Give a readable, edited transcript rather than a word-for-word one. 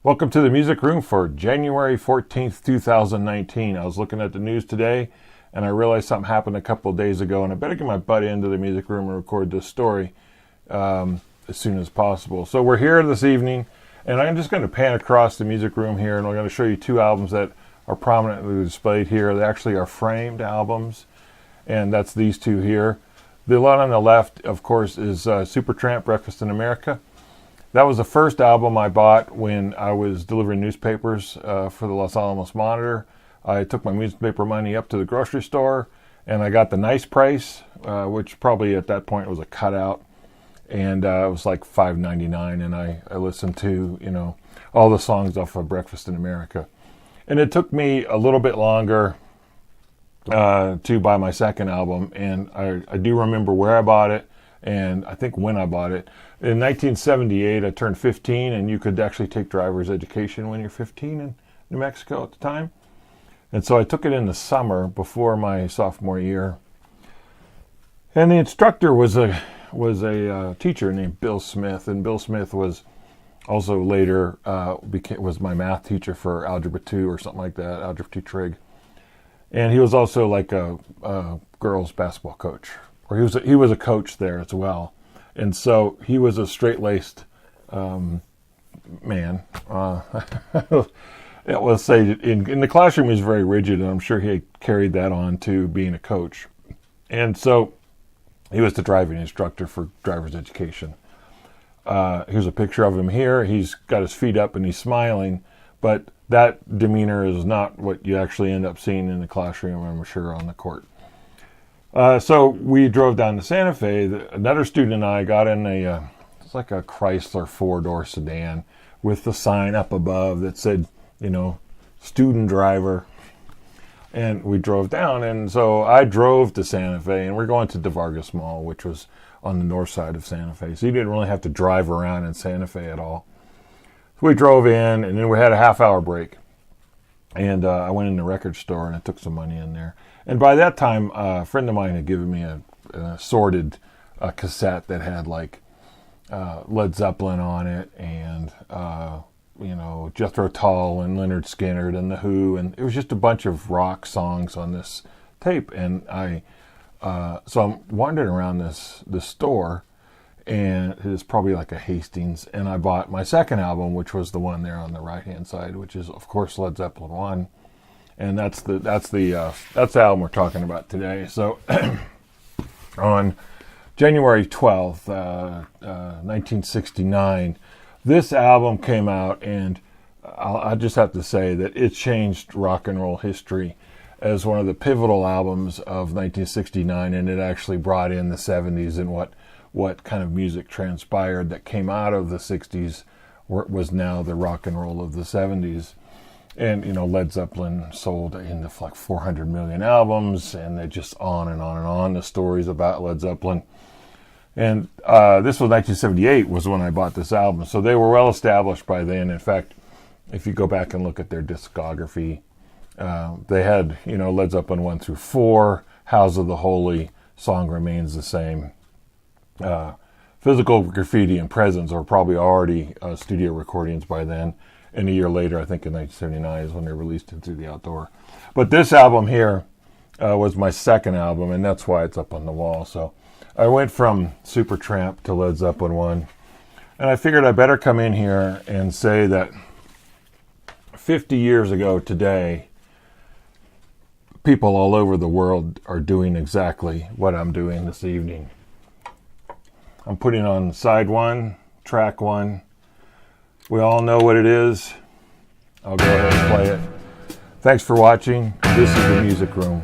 Welcome to the Music Room for January 14th, 2019. I was looking at the news today and I realized something happened a couple of days ago, and I better get my butt into the music room and record this story as soon as possible. So we're here this evening, and I'm just going to pan across the music room here, and we're going to show you two albums that are prominently displayed here. They actually are framed albums, and that's these two here. The one on the left, of course, is Supertramp, Breakfast in America. That was the first album I bought when I was delivering newspapers for the Los Alamos Monitor. I took my newspaper money up to the grocery store, and I got the nice price, which probably at that point was a cutout, and it was like $5.99. And I listened to all the songs off of Breakfast in America, and it took me a little bit longer to buy my second album, and I do remember where I bought it, and I think when I bought it. In 1978, I turned 15, and you could actually take driver's education when you're 15 in New Mexico at the time. And so I took it in the summer before my sophomore year. And the instructor was a teacher named Bill Smith, and Bill Smith was also later was my math teacher for Algebra 2 or something like that, Algebra 2 Trig. And he was also like a girls basketball coach, or he was a coach there as well. And so he was a straight-laced man. Let's say in the classroom he was very rigid, and I'm sure he carried that on to being a coach. And so he was the driving instructor for driver's education. Here's a picture of him here. He's got his feet up and he's smiling, but that demeanor is not what you actually end up seeing in the classroom, I'm sure, on the court. So we drove down to Santa Fe. Another student and I got in it's like a Chrysler 4-door sedan with the sign up above that said, student driver. And we drove down, and so I drove to Santa Fe, and we're going to DeVargas Mall, which was on the north side of Santa Fe. So you didn't really have to drive around in Santa Fe at all. So we drove in, and then we had a half-hour break. And I went in the record store, and I took some money in there. And by that time, a friend of mine had given me an assorted cassette that had like Led Zeppelin on it, and Jethro Tull and Leonard Skinner and The Who, and it was just a bunch of rock songs on this tape. And so I'm wandering around this store, and it's probably like a Hastings, and I bought my second album, which was the one there on the right hand side, which is of course Led Zeppelin I, and that's the album we're talking about today. So on January 12th, 1969, this album came out, and I just have to say that it changed rock and roll history as one of the pivotal albums of 1969, and it actually brought in the 70s and what kind of music transpired that came out of the 60s was now the rock and roll of the 70s. And, Led Zeppelin sold into like 400 million albums, and they just on and on and on, the stories about Led Zeppelin. And this was 1978 was when I bought this album. So they were well established by then. In fact, if you go back and look at their discography, they had, Led Zeppelin 1 through 4, House of the Holy, Song Remains the Same. Physical Graffiti and Presence are probably already studio recordings by then. And a year later, I think in 1979, is when they released it through the Outdoor. But this album here was my second album, and that's why it's up on the wall. So I went from Supertramp to Led Zeppelin I, and I figured I better come in here and say that 50 years ago today, people all over the world are doing exactly what I'm doing this evening. I'm putting on side 1, track 1. We all know what it is. I'll go ahead and play it. Thanks for watching. This is the Music Room.